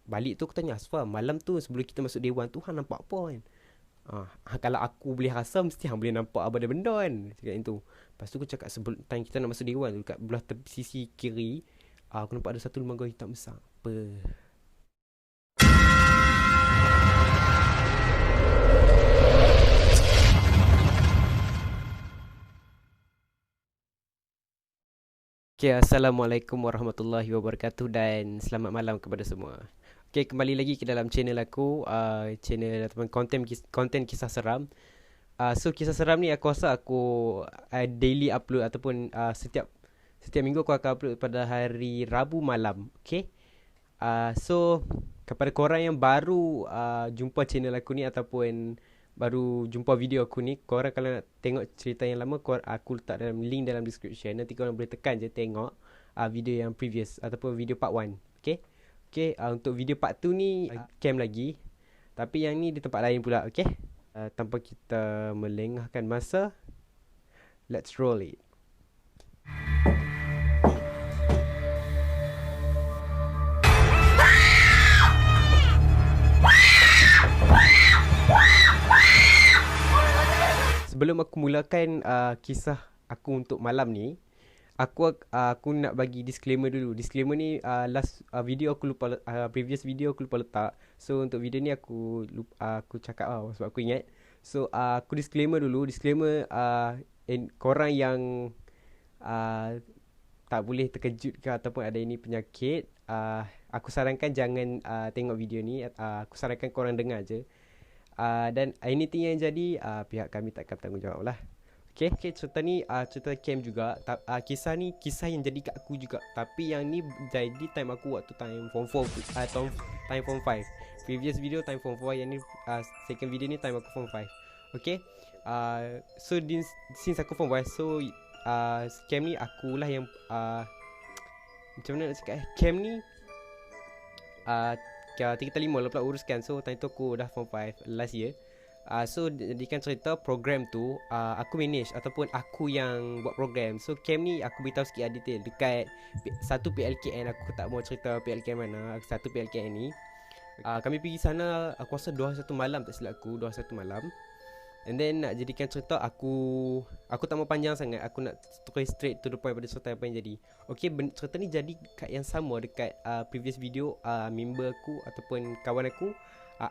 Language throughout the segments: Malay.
Balik tu aku tanya Asfar, malam tu sebelum kita masuk dewan tu hang nampak apa kan? Kalau aku boleh rasa mesti hang boleh nampak apa ada benda kan. Cakap itu. Lepas tu aku cakap sebelum time kita nak masuk dewan tu kat belah sisi kiri, aku nampak ada satu lembaga hitam besar. Apa? Okay, Assalamualaikum warahmatullahi wabarakatuh dan selamat malam kepada semua. Okay, kembali lagi ke dalam channel aku, channel ataupun konten kisah seram. So kisah seram ni aku rasa aku daily upload ataupun setiap minggu aku akan upload pada hari Rabu malam. Okay. So kepada korang yang baru jumpa channel aku ni ataupun baru jumpa video aku ni, korang kalau nak tengok cerita yang lama, aku letak dalam link dalam description. Nanti korang boleh tekan je tengok video yang previous ataupun video part 1. Okay. Okay, untuk video part 2 ni cam lagi. Tapi yang ni di tempat lain pula. Okay. Tanpa kita melengahkan masa, let's roll it. Sebelum aku mulakan kisah aku untuk malam ni, aku nak bagi disclaimer dulu. Disclaimer ni last video aku lupa, previous video aku lupa letak. So untuk video ni aku cakap sebab aku ingat. So aku disclaimer dulu. Disclaimer korang yang uh, tak boleh terkejut ke ataupun ada ini penyakit, aku sarankan jangan tengok video ni. Aku sarankan korang dengar je. Dan anything yang jadi, pihak kami tak akan bertanggungjawab lah. Okay, cerita ni cerita camp juga. Kisah ni kisah yang jadi kat aku juga. Tapi yang ni jadi time aku waktu time form 4 time form 5. Previous video time form 4, yang ni second video ni time aku form 5. Okay. So since aku form 5, so camp ni akulah yang macam mana nak cakap camp ni 3 5 lah pula uruskan. So time tu aku dah form 5 last year. So jadikan cerita program tu aku manage ataupun aku yang buat program. So camp ni aku beritahu sikit detail dekat satu PLKN. Aku tak mau cerita PLKN mana. Satu PLKN ni kami pergi sana, aku rasa 21 malam tak silap aku, 21 malam. And then nak jadikan cerita, aku tak mau panjang sangat. Aku nak straight to the point pada cerita apa yang jadi. Okay, cerita ni jadi kat yang sama dekat previous video member aku ataupun kawan aku,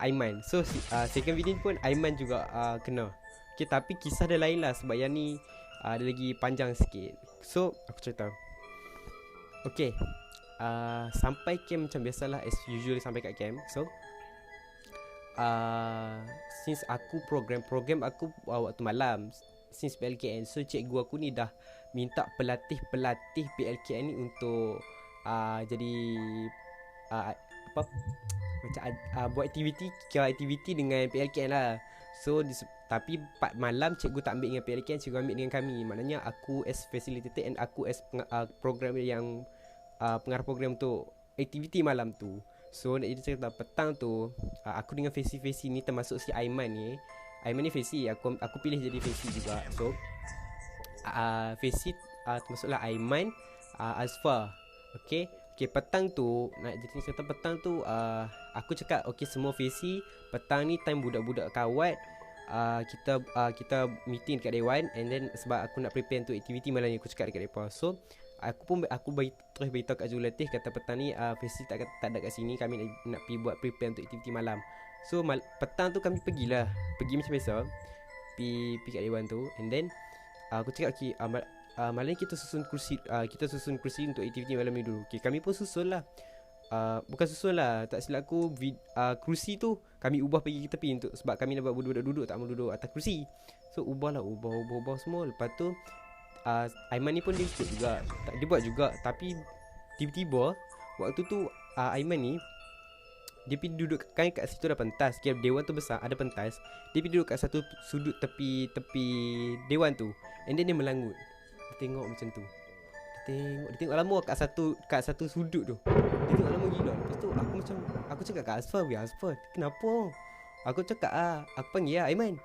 Aiman. So second video ni pun Aiman juga kena. Okay, tapi kisah dia lain lah sebab yang ni dia lagi panjang sikit. So aku cerita. Okay, sampai camp macam biasalah, as usual sampai kat camp. So since aku program aku waktu malam, since PLKN, so cikgu aku ni dah minta pelatih PLKN ni untuk jadi apa macam buat aktiviti dengan PLKN lah. So tapi part malam cikgu tak ambil dengan PLKN, cikgu ambil dengan kami. Maknanya aku as facilitator and aku as program yang pengarah program untuk aktiviti malam tu. So nak jadi cerita petang tu, aku dengan Fesi ni termasuk si Aiman ni. Aiman ni Fesi, aku pilih jadi Fesi juga. So Fesi termasuklah Aiman, Azfar. Okay, petang tu nak jadi cerita petang tu, aku cakap okay semua Fesi, petang ni time budak-budak kawat, kita meeting kat Dewan. And then sebab aku nak prepare untuk aktiviti malam ni, aku cakap dekat mereka. So aku terus beritahu kat Zulatif, kata petang ni Fesi tak ada kat sini, kami nak pergi buat prepare untuk aktiviti malam. So petang tu kami pergi macam biasa, pergi kat Dewan tu. And then aku cakap okay, malam ni kita susun kursi untuk aktiviti malam ni dulu. Okay, kami pun susun lah. Bukan susun lah, tak silap aku kursi tu kami ubah pergi ke tepi untuk sebab kami nak buat budak-budak duduk, tak mau duduk atas kursi. So ubah semua. Lepas tu Aiman ni pun dia ikut juga, dia buat juga. Tapi tiba-tiba waktu tu Aiman ni dia pergi duduk kan kat situ ada pentas. Kira dewan tu besar, ada pentas. Dia pergi duduk kat satu sudut tepi dewan tu. And then dia melangut. Dia tengok macam tu. Dia tengok lama kat satu sudut tu. Dia tengok lama gila. Lepas tu aku cakap kat Asfar, kenapa? Aku cakap aku panggil Aiman.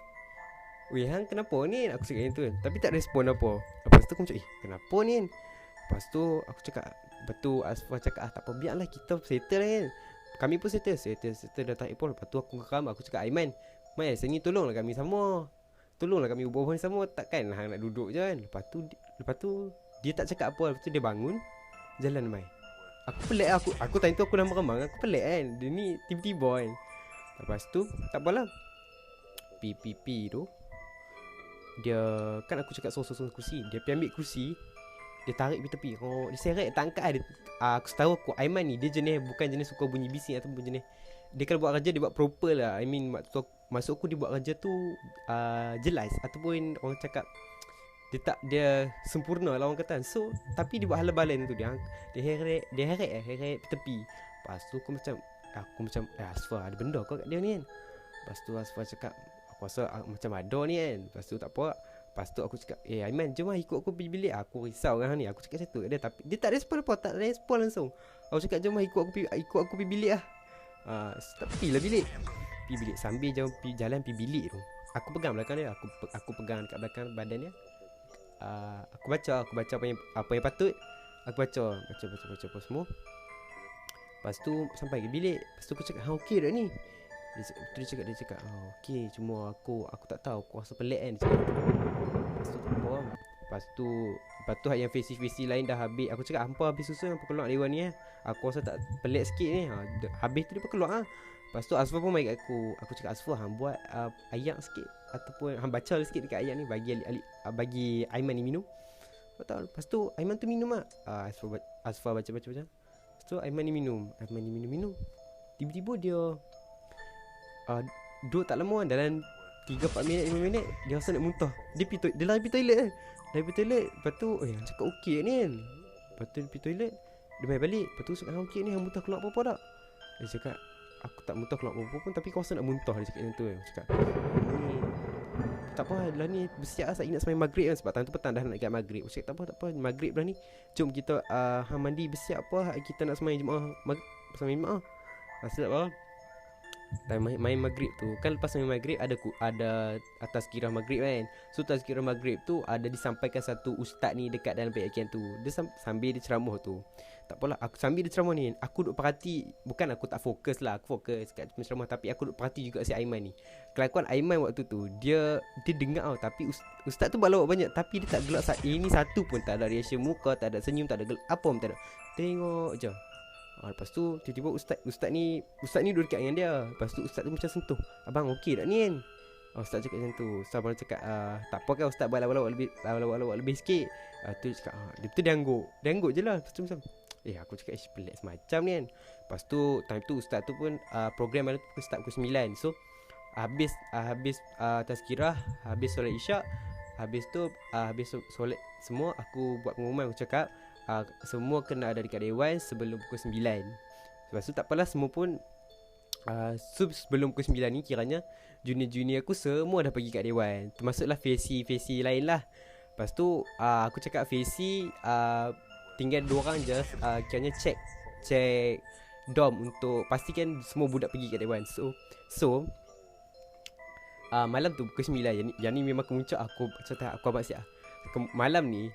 Weh hang kenapa ni? Aku cakap macam tu kan. Tapi tak respon apa. Lepas tu aku macam kenapa ni? Lepas tu aku cakap, betul Asfar cakap tak apa, biarlah kita settle kan. kami pun settle datang April. Lepas tu aku geram, aku cakap Aiman, Mai sini tolonglah kami sama. Tolonglah kami berbual sama, takkan hang nak duduk je kan. Lepas tu dia tak cakap apa. Lepas tu dia bangun, jalan Mai. Aku pelik lah, aku time tu aku dah meremang. Aku pelik kan, dia ni tiba-tiba kan. Lepas tu tak apalah, Pi tu dia kan aku cakap susun kursi. Dia pergi ambil kursi, dia tarik pergi tepi. Oh, dia seret tak angkat dia. Aku tahu aku Aiman ni dia jenis bukan jenis suka bunyi bising ataupun jenis dia kalau buat kerja dia buat proper lah. I mean masuk aku dia buat kerja tu jelas ataupun orang cakap dia sempurna lah orang kata. So tapi dia buat hal-balan tu dia heret tepi. Lepas tu aku macam Asfar ada benda kau kat dia ni kan. Lepas tu Asfar cakap aku rasa macam ada ni kan. Lepas tu tak apa. Lepas tu aku cakap Aiman jom lah ikut aku pergi bilik. Aku risau kan ni. Aku cakap satu dia, tapi dia tak respon apa. Tak respon langsung. Aku cakap jom lah ikut aku pergi bilik lah. Pergi lah bilik. Pergi bilik sambil jalan pergi bilik tu. Aku pegang belakang dia. Aku pegang dekat belakang badan dia. Aku baca apa yang patut. Aku baca apa semua. Lepas tu sampai ke bilik. Lepas tu aku cakap okey dah ni. Dia cakap okey, cuma aku tak tahu, aku rasa pelik kan. Lepas tu tak apa. Lepas tu yang visi lain dah habis. Aku cakap hampa habis susun apa keluar dewan ni aku rasa tak pelik sikit ni. Habis tu dia keluar Lepas tu Asfar pun main kat aku. Aku cakap Asfar hang buat ayat sikit ataupun hang baca sikit dekat ayat ni bagi Aiman ni minum. Lepas tu Aiman tu minum Asfar baca. Lepas tu Aiman ni minum. Tiba-tiba dia duduk tak lama dalam 3-4 minit 5 minit dia rasa nak muntah. Dia lari pergi toilet kan. Lepas tu hang cakap okey ni kan. Lepas tu dia pergi toilet, dia main balik. Lepas tu cakap okey ni hang muntah keluar apa-apa tak? Dia cakap aku tak muntah keluar apa-apa pun, tapi kau rasa nak muntah. Dia cakap macam tu kan. Aku cakap ni tak apa lah ni bersiap lah, saya ingat sampai maghrib kan. Sebab time tu petang dah nak dekat maghrib. Aku cakap tak apa maghrib dah ni, jom kita hang mandi bersiap apa, kita nak sembahyang Jumaat bersama Jumaat. Asal apa main maghrib tu kan. Lepas main maghrib ada atas kira maghrib kan. So tazkirah maghrib tu ada disampaikan satu ustaz ni dekat dalam penyakian tu. Dia sambil dia ceramah tu. Tak apalah, aku sambil dia ceramah ni aku duk perhati. Bukan aku tak fokus lah, aku fokus kat ceramah, tapi aku duk perhati juga si Aiman ni. Kelakuan Aiman waktu tu, dia dengar tapi ustaz tu buat lawak banyak, tapi dia tak gelak ini satu pun. Tak ada reaction muka, tak ada senyum, tak ada apa pun tak ada. Tengok je. Lepas tu tiba-tiba ustaz ni duduk dekat dengan dia. Lepas tu ustaz tu macam sentuh, abang okey tak ni kan. Ustaz cakap macam tu. Ustaz baru cakap tak apa kan ustaz buat lawak-lawak lebih sikit. Tu dia cakap dia tu dia angguk je lah. Lepas tu macam aku cakap pelik semacam ni kan. Lepas tu time tu ustaz tu pun program ada start pukul 9. So habis tazkirah, habis solat isyak, habis solat semua, aku buat pengumuman. Aku cakap semua kena ada dekat dewan sebelum pukul 9. Lepas tu tak apalah, semua pun sebelum pukul 9 ni kiranya junior-junior aku semua dah pergi kat dewan. Termasuklah Fesi lain lah. Lepas tu aku cakap Fesi tinggal 2 orang je, kiranya check dom untuk pastikan semua budak pergi kat dewan. So malam tu pukul 9 yang ni memang kemuncak. Aku abang siap malam ni.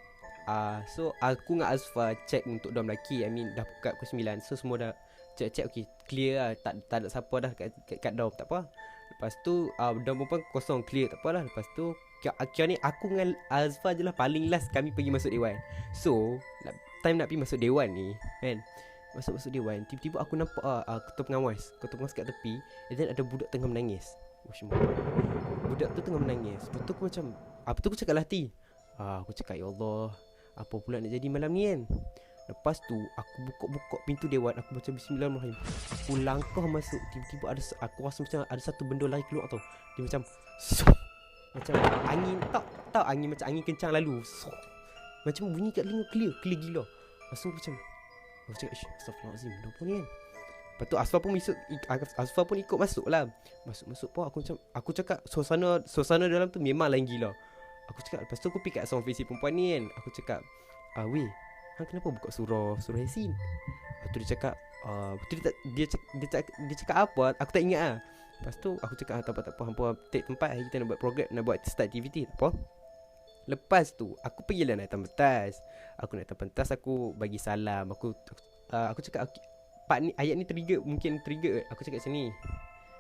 So aku dengan Azfar check untuk dom lelaki. I mean dah buka pukul 9. So semua dah check okay, clear lah. Tak ada siapa dah kat dom. Tak apa. Lepas tu dom pun kosong, clear. Tak apalah. Lepas tu akhirnya ni aku dengan Azfar je lah paling last kami pergi masuk dewan. So time nak pergi masuk dewan ni kan, masuk dewan, tiba-tiba aku nampak ketua pengawas kat tepi. Dan ada budak tengah menangis. Budak tu tengah menangis. Lepas tu aku macam apa tu, aku cakap lah hati, aku cakap ya Allah, apa pula nak jadi malam ni kan. Lepas tu aku buka pintu dewan, aku baca bismillahirrahmanirrahim. Aku langkah masuk, tiba-tiba aku rasa macam ada satu benda lari keluar tau. Dia macam angin, tak angin macam angin kencang lalu. Macam bunyi kat telinga, clear gila. Langsung macam aku cakap astagfirullahalazim, benda apa ni kan. Lepas tu Asfar pun ikut masuk lah. Masuk pun aku cakap suasana dalam tu memang lain gila. Aku cakap, lepas tu aku pergi kat seorang Fesi perempuan ni kan. Aku cakap weh, hang kenapa buka surah Yasin? Lepas tu dia cakap dia cakap apa, aku tak ingat lah. Lepas tu aku cakap tak apa, hampa take tempat, kita nak buat program, nak buat start aktiviti. Tak apa. Lepas tu aku pergilah naik atas pentas. Aku bagi salam. Aku cakap part ni, ayat ni trigger, mungkin trigger. Aku cakap macam ni.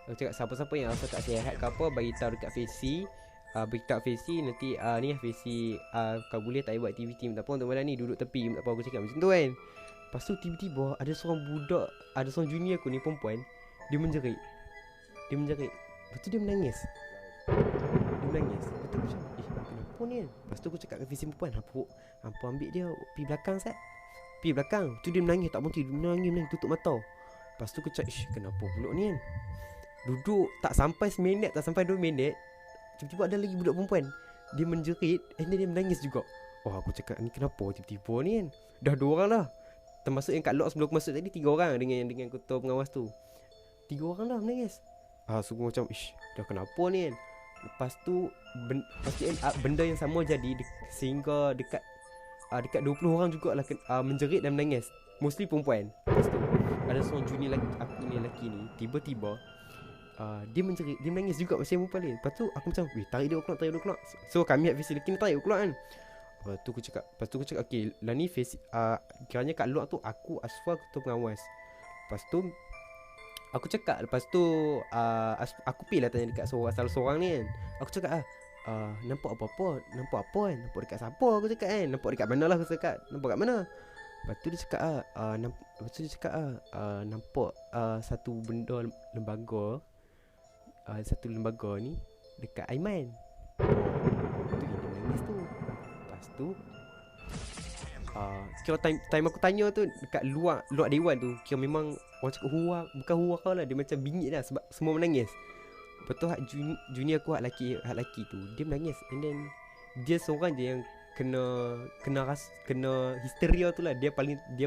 Aku cakap siapa-siapa yang rasa tak sihat ke apa, bagi tahu dekat Facy. Beritahu Facy nanti ni Facy kau boleh tak buat aktiviti minta apa untuk malam ni, duduk tepi minta apa. Aku cakap macam tu kan. Lepas tu tiba-tiba ada seorang budak, ada seorang junior aku ni perempuan, dia menjerit. Lepas tu dia menangis. Lepas tu aku macam kenapa ni kan. Lepas tu aku cakap dengan Facy perempuan, hampa ambil dia pergi belakang Sat. Pergi belakang. Tu dia menangis tak berhenti. Dia menangis tutup mata. Lepas tu aku cakap kenapa pula ni kan. Duduk tak sampai seminit, tak sampai 2 minit, tiba-tiba ada lagi budak perempuan, dia menjerit and then dia menangis juga. Aku cakap ni kenapa tiba-tiba ni kan. Dah 2 orang dah, termasuk yang kat lock sebelum aku masuk tadi, 3 orang dengan ketua pengawas tu. 3 orang dah menangis. Sungguh macam dah kenapa ni kan. Lepas tu benda yang sama jadi sehingga dekat 20 orang jugalah menjerit dan menangis, mostly perempuan. Lepas tu ada seorang junior lelaki ni tiba-tiba dia menjerit, dia menangis juga macam perempuan ni. Lepas tu aku macam tarik dia keluar. So kami facility ni tarik keluar kan. Lepas tu aku cakap okay lah ni kiranya kat luar tu aku Asfar ketua pengawas. Lepas tu aku cakap, lepas tu aku pergi lah tanya dekat salah seorang ni kan. Aku cakap nampak apa-apa? Nampak apa kan? Nampak dekat siapa? Aku cakap kan. Nampak dekat mana lah aku cakap. Nampak kat mana? Lepas tu dia cakap nampak satu benda lembaga, satu lembaga ni dekat Aiman. Tu yang dia menangis tu. Lepas tu kira time aku tanya tu dekat luar dewan tu, kira memang orang cakap bukan huar lah, dia macam bingit dah sebab semua menangis. Lepas tu junior aku hak lelaki tu, dia menangis. And then dia seorang je yang kena histeria tu lah. Dia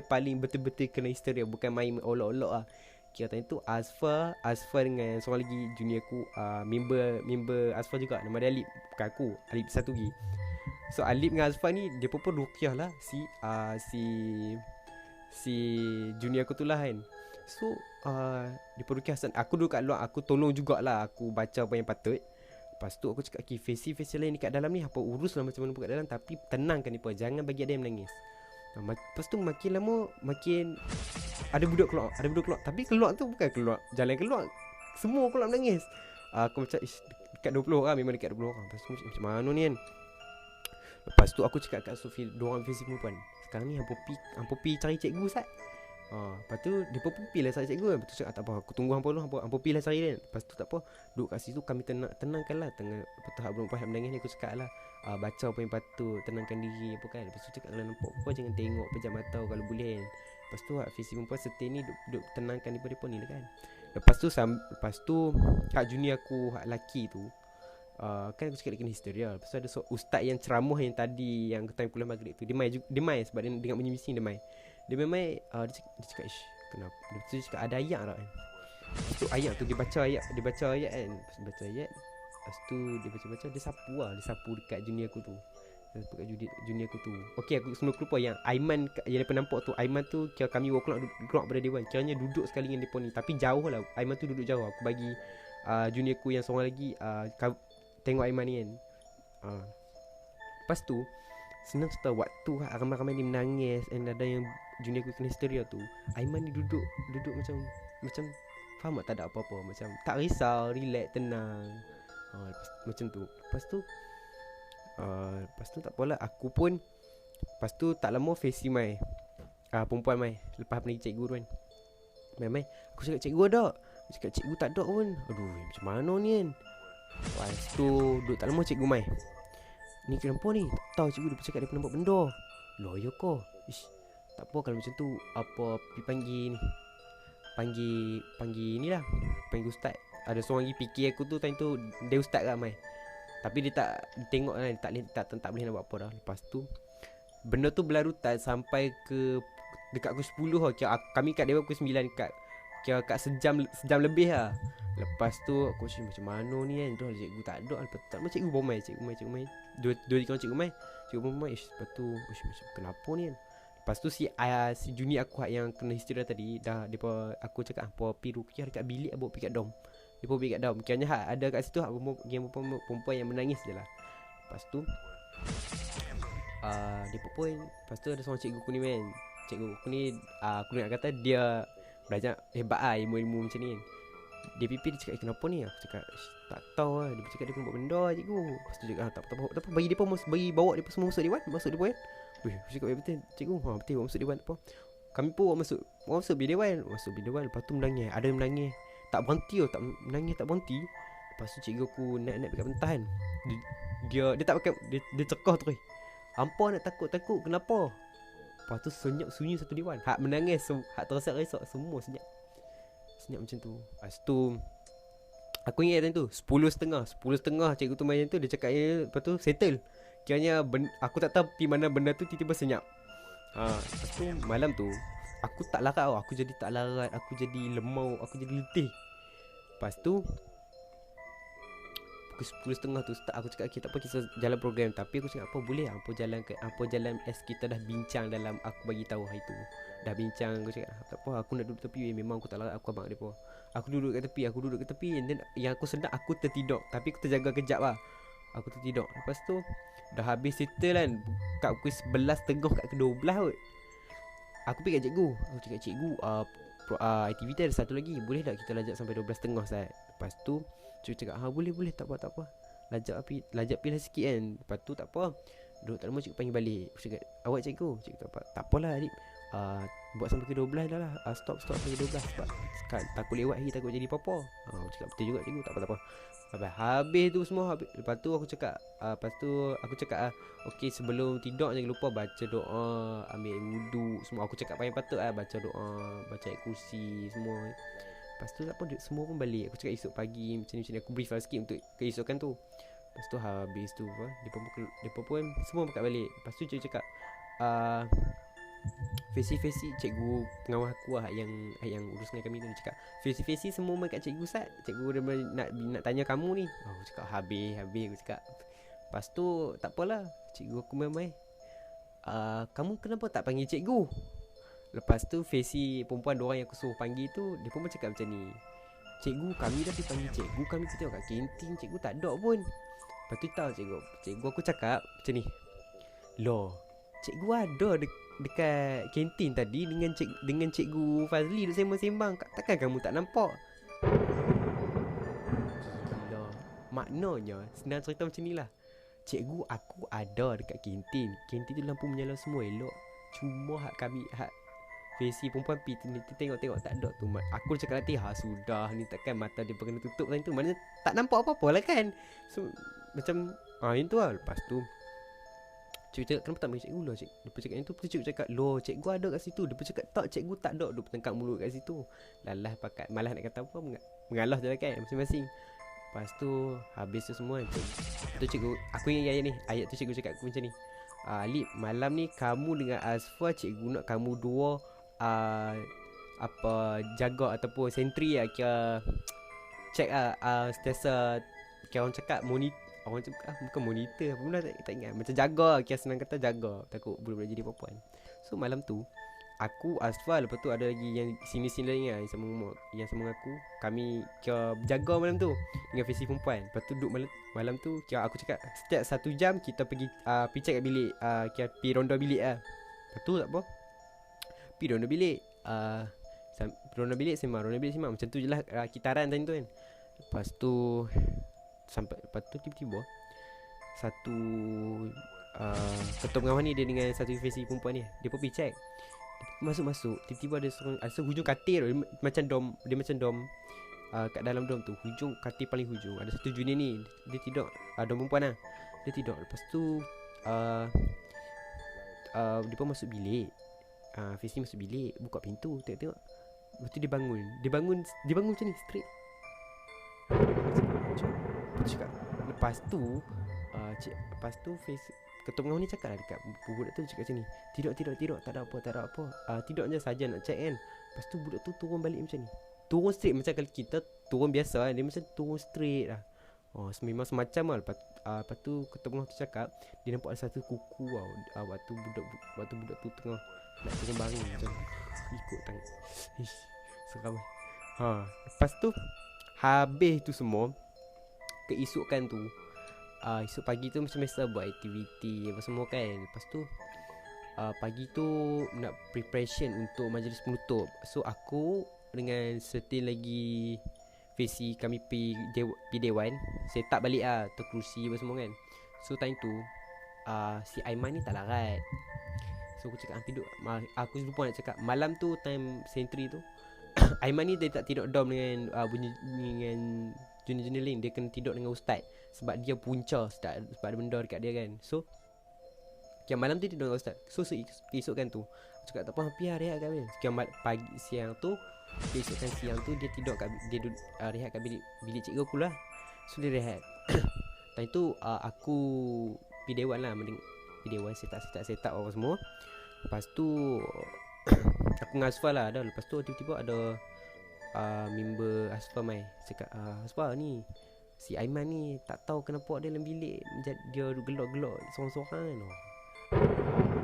paling betul-betul kena histeria, bukan main olok-olok lah. Kira tadi tu Asfar dengan seorang lagi junior aku, member Asfar juga, nama dia Alip, bukan aku, Alip satu lagi. So Alip dengan Asfar ni dia pun ruqyah lah si junior aku tu lah kan. So dia pun ruqyah. Aku duduk kat luar, aku tolong jugalah, aku baca apa yang patut. Lepas tu aku cakap Facy lain dekat dalam ni, apa urus lah macam mana pun kat dalam, tapi tenangkan mereka, jangan bagi ada yang menangis. Lepas tu makin lama makin ada budak keluar. Tapi keluar tu bukan keluar jalan keluar, semua keluar menangis. Aku macam dekat 20 orang, memang dekat 20 orang. Lepas tu macam mana ni kan. Lepas tu aku cakap kat Sofi, diorang Facy perempuan, sekarang ni hampa pi cari cikgu Sat. Lepas tu dia pun pergi lah cari cikgu kan. Lepas tu cakap tak apa, aku tunggu hampa dulu, hampa pergi lah cari kan. Lepas tu tak apa, duduk kat situ kami tenangkan lah. Lepas tu perempuan yang menangis ni aku cakap lah, baca apa yang patut, tenangkan diri apa kan. Lepas tu cakap kalau nampak apa jangan tengok, pejam mata kalau boleh kan. Lepas tu Facy perempuan setia ni duduk tenangkan mereka ni lah kan. Lepas tu hak junior aku, hak lelaki tu, kan aku cakap dia kena histeria. Lepas tu ada ustaz yang ceramah yang tadi, yang time kuliah maghrib tu, dia mai sebab dia dengar bunyi bising, dia mai. Dia memang dia cakap kenapa. Dia cakap ada ayat tak kan. Lepas tu ayat tu dia baca ayat kan. Lepas tu dia baca, dia sapu dekat junior aku tu. Okey, aku semua lupa yang Aiman yang depa nampak tu. Aiman tu kira kami keluar pada dewan, kiranya duduk sekali dengan depa ni, tapi jauh lah. Aiman tu duduk jauh. Aku bagi junior aku yang seorang lagi tengok Aiman ni kan. Lepas tu senang cerita, waktu ramai-ramai ni menangis and ada yang junior aku kena histeria tu, Aiman ni duduk macam faham tak ada apa-apa, macam tak risau, relax, tenang. Macam tu. Lepas tu tak apalah, aku pun lepas tu tak lama Facy mai, perempuan mai lepas pergi cikgu tu kan. Mai aku cakap cikgu ada. Dia cakap cikgu tak ada pun. Aduh macam mana ni kan. Lepas tu duduk tak lama cikgu mai. Ni kenapa ni? Tak tahu cikgu, dia cakap dia nampak benda. Loh ya ke? Tak apa kalau macam tu, apa pergi panggil ni lah, panggil ustaz. Ada seorang lagi fikir aku tu time tu, dia ustaz kat mai. Tapi dia tak tengok kan, tak boleh nak buat apa dah. Lepas tu benda tu berlarutan sampai ke dekat pukul 10 lah. Kira kami kat dewan pukul 9, kira kat sejam lebih lah. Lepas tu aku macam mana ni kan. Dah cikgu tak ada. Lepas tu tak macam cikgu bomai. Dua tiga orang cikgu mai. Cikgu bomai. Lepas tu macam kenapa ni kan. Lepas tu si junior aku yang kena histeria tadi, dah aku cakap apa pergi ruqyah dekat bilik, bawa pergi kat dom. Dia pun pergi kat dom. Kiranya ada kat situ perempuan yang menangis je lah. Lepas tu dia pun lepas tu ada seorang cikgu aku ni man. Cikgu aku ni aku nak kata dia Banyak hebat lah ilmu-ilmu macam ni kan. Dia pipi dia cakap kenapa ni? Aku cakap tak tahu lah. Dia cakap dia pun buat benda cikgu. Lepas tu cakap tak apa. Bagi dia pun bagi bawa dia pun semua masuk dewan. Masuk dewan. Weh, aku cakap betul cikgu. Betul bawa masuk dewan apa. Kami pun bawa masuk bilik dewan. Masuk bilik dewan. Lepas tu menangis. Ada yang menangis. Tak berhenti tau. Tak menangis tak berhenti. Lepas tu cikgu aku naik dekat pentas kan. Dia tak pakai dia cekah tu. Hampa nak takut kenapa? Lepas tu senyap sunyi satu dewan. Hak menangis, hak terserak-serak semua senyap. Senyap macam tu. Lepas tu aku ingat time tu 10.30 cikgu tu main tu. Dia cakap lepas tu settle. Kiranya aku tak tahu pergi mana benda tu tiba-tiba senyap. Lepas tu malam tu aku tak larat tau. Aku jadi tak larat. Aku jadi lemau. Aku jadi letih. Lepas tu pukul 10.30 tu start. Aku cakap okay, tak apa kita jalan program. Tapi aku cakap apa boleh apa jalan as kita dah bincang dalam aku bagi tahu hari tu. Dah bincang. Aku cakap tak apa aku nak duduk tepi. Memang aku tak larat. Aku abang depa. Aku duduk kat tepi. And then yang aku sedap aku tertidur. Tapi aku terjaga kejap lah. Aku tertidur. Lepas tu dah habis settle kan. Kat pukul 11.30 kat ke 12 kot. Aku pergi kat cikgu. Aku cakap cikgu aktiviti ada satu lagi. Boleh tak kita lajak sampai 12.30 Ustaz? Lepas tu cikgu cakap boleh tak apa. Lajak pergi lah sikit kan. Lepas tu tak apa. Duduk tak lama cikgu panggil balik. Aku cakap awak cikgu tak apa. Tak apalah adik. Buat sampai ke 12 dah lah. Stop sampai ke 12 sebab takut lewat lagi. Takut jadi apa-apa. Aku cakap betul juga cikgu. Tak apa. Habis tu semua habis. Lepas tu aku cakap okey sebelum tidur jangan lupa baca doa, ambil wudu semua. Aku cakap paling patut lah. Baca doa, baca ayat kursi semua. Lepas tu tak apa semua pun balik. Aku cakap esok pagi macam ni aku brief lah sikit untuk keesokan tu. Lepas tu habis tu dia pun semua berkat balik. Lepas tu cikgu cakap Fesi cikgu pengawal aku lah yang urus dengan kami tu. Dia cakap Fesi semua main kat cikgu Ustaz. Cikgu dia nak tanya kamu ni. Aku cakap habis aku cakap. Lepas tu tak apalah. Cikgu aku main kamu kenapa tak panggil cikgu? Lepas tu Fesi perempuan diorang yang aku suruh panggil tu, dia pun cakap macam ni, cikgu kami dah dipanggil cikgu. Kami pergi tengok kat kantin, cikgu tak ada pun. Lepas tu tahu cikgu aku cakap macam ni, loh cikgu ada dekat kantin tadi dengan cikgu Fazli duk sembang-sembang. Takkan kamu tak nampak? Gila. Maknanya senang cerita macam ni lah. Cikgu aku ada dekat kantin. Kantin tu lampu menyala semua elok. Cuma hak Fesi perempuan tengok tak ada tu. Aku cakap nanti sudah ni takkan mata dia kena tutup macam tu. Maknanya tak nampak apa-apa lah kan. So macam itu lah. Lepas tu cikgu cakap kenapa tak panggil cikgu lah cikgu. Dia cakap itu. Cikgu cakap loh cikgu ada kat situ. Dia cakap tak cikgu tak ada. Dia bertengkar mulut kat situ. Lalah pakat malah nak kata apa. Mengalah je lah kan masing-masing. Lepas tu habis tu semua tu cikgu aku ingat ayat tu cikgu cakap aku macam ni, Lip malam ni kamu dengan Asfa cikgu nak kamu dua jaga ataupun sentry lah. Kira check setiasa kira orang cakap orang cakap bukan monitor apa benda tak ingat. Macam jaga, kira senang kata jaga. Takut budak-budak jadi perempuan. So malam tu aku, Asfal, lepas tu ada lagi yang sini-sini lain yang sama aku. Kami kira jaga malam tu dengan Fesi perempuan. Lepas tu duduk malam tu kira aku cakap setiap 1 jam kita pergi check kat bilik, kira pergi ronda bilik lah. Lepas tu tak apa, pergi ronda bilik, ronda bilik sembang macam tu je lah kitaran time tu kan. Lepas tu tiba-tiba satu ketua pengawas ni dia dengan satu Fesi perempuan ni, dia pun pergi check. Masuk tiba-tiba ada hujung katil dia macam dom kat dalam dom tu, hujung katil paling hujung ada satu junior ni, dia tidur, dom perempuan lah, dia tidur. Lepas tu dia pun masuk bilik, Fesi masuk bilik, buka pintu, tengok. Lepas tu dia bangun macam ni straight. Lepas tu Fesi ketua pengawas ni cakap lah dekat budak tu, cakap macam ni, Tidak, tak ada apa. Tidur je saja nak check kan. Lepas tu budak tu turun balik macam ni, turun straight macam kalau kita turun biasa kan. Dia macam turun straight lah. Memang semacam lah. Lepas tu ketua pengawas tu cakap dia nampak ada satu kuku tau. Waktu budak tu tengah nak turun bangun macam ikut tangan. Seram. Lepas tu habis tu semua, keesokan tu esok pagi tu macam biasa buat aktiviti apa semua kan. Lepas tu pagi tu nak preparation untuk majlis penutup. So aku dengan setin lagi Fesi kami pi dewan. Saya tak balik lah tu kerusi apa semua kan. So time tu si Aiman ni tak larat. So aku cakap duduk, aku lupa nak cakap malam tu time sentry tu Aiman ni dia tak tidur dorm dengan bunyi dengan junior-junior lain. Dia kena tidur dengan ustaz sebab dia punca sebab ada benda dekat dia kan. So malam tu tidur dengan ustaz. So esok kan tu aku cakap tak apa, biar rehat kat bilik. Pagi siang tu, esok kan siang tu dia tidur kat dia rehat kat bilik cikgu aku lah. So dia rehat. Time tu aku pergi dewan lah, pergi dewan set up apa semua. Lepas tu aku dengan Asfar lah dah. Lepas tu tiba-tiba ada member Asfar mai cakap, Asfar ni si Aiman ni tak tahu kenapa dia dalam bilik dia gelak-gelak sorang-sorang kan.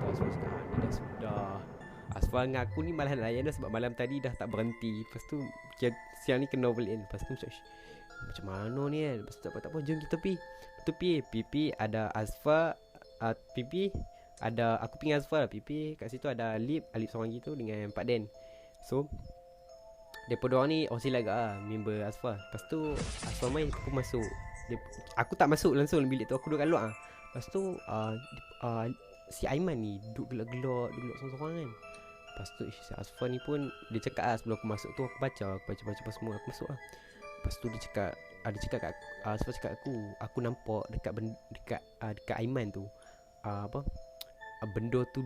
Asfar cakap ni dah sudah. Asfar dengan aku ni malah layan dah sebab malam tadi dah tak berhenti. Lepas tu siang ni kena balik kan. Lepas tu macam mana ni kan. Lepas tu tak apa jom kita Pipi ada Asfar, Pipi ada aku pergi Asfar lah. Pipi kat situ ada Alip seorang gitu dengan Pak Den. So depa dua ni silat agak member Asfar. Lepas tu Asfar main, aku masuk. Aku tak masuk langsung dalam bilik tu, aku duduk kat luar. Lepas tu si Aiman ni duduk gelak-gelak sorang-sorang kan. Lepas tu si Asfar ni pun dia cakap sebelum aku masuk tu aku baca semua aku masuk lah. Lepas tu dia cakap kat Asfar cakap aku nampak dekat Aiman tu benda tu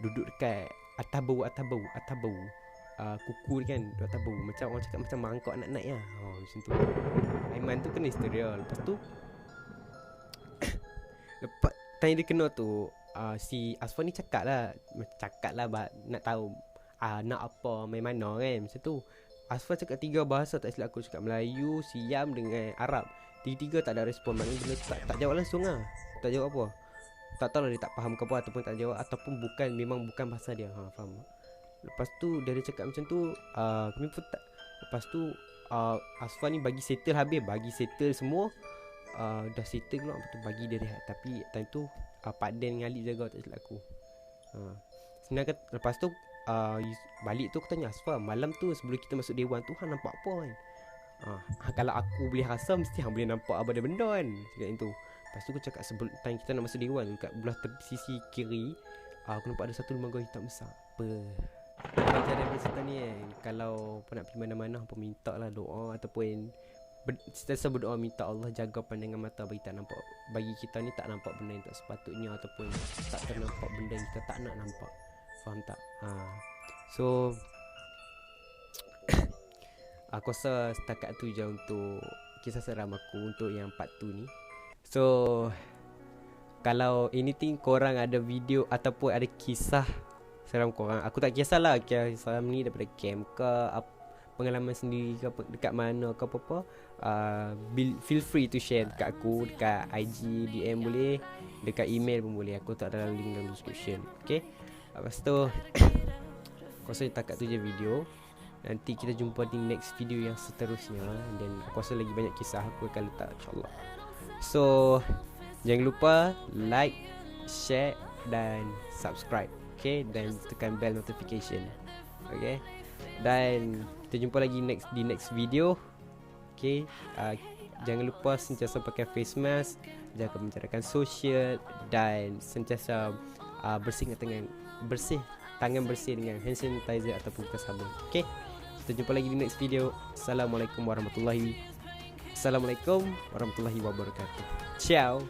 duduk dekat atas bau kuku kan, duduk atas bau macam orang cakap macam mangkuk nak naik lah. Macam tu Aiman tu kena hysteria. Lepas tu lepas tanya dia kena tu si Asfar ni cakap lah nak tahu nak apa main mana kan. Macam tu Asfar cakap 3 bahasa tak silap aku. Cakap Melayu, Siam dengan Arab. Tiga-tiga tak ada respon. Maknanya bila tak jawab langsung lah. Tak jawab apa, tak tahu lah dia tak faham ke apa, ataupun tak jawab, ataupun memang bukan bahasa dia. Faham. Lepas tu dia cakap macam tu kami pun tak. Lepas tu Asfar ni bagi settle semua. Dah settle pula. Lepas tu bagi dia rehat. Tapi time tu Pak Den dengan Alip jaga tak silap aku. Sebenarnya lepas tu balik tu aku tanya Asfar, malam tu sebelum kita masuk dewan tu hang nampak apa kan? Kalau aku boleh rasa mesti hang boleh nampak apa ada benda kan. Cakap itu. Lepas tu aku cakap sebelum time kita nak masuk dewan kat belah sisi kiri aku nampak ada satu lembaga hitam besar. Pelajaran dari cerita ni kan, kalau nak pergi mana-mana hampa minta lah doa ataupun sentiasa berdoa minta Allah jaga pandangan mata bagi kita ni tak nampak benda yang tak sepatutnya ataupun tak ternampak benda yang kita tak nak nampak. Faham tak? So aku rasa setakat tu je untuk kisah seram aku untuk yang part 2 ni. So kalau anything korang ada video ataupun ada kisah seram korang, aku tak kisahlah kisah seram ni daripada camp ke pengalaman sendiri ke dekat mana ke apa-apa, feel free to share dekat aku, dekat IG DM boleh, dekat email pun boleh. Aku tak ada link dalam description. Okay. Lepas tu aku rasa takat tu je video. Nanti kita jumpa di next video yang seterusnya. Dan aku rasa lagi banyak kisah aku akan letak insyaAllah. So jangan lupa like, share dan subscribe. Okay. Dan tekan bell notification. Okay. Dan kita jumpa lagi di next video. Okay. Jangan lupa sentiasa pakai face mask, jaga menjarakan sosial, dan sentiasa bersih tangan bersih dengan hand sanitizer ataupun bekas sabun. Okay. Kita jumpa lagi di next video. Assalamualaikum warahmatullahi wabarakatuh. Ciao.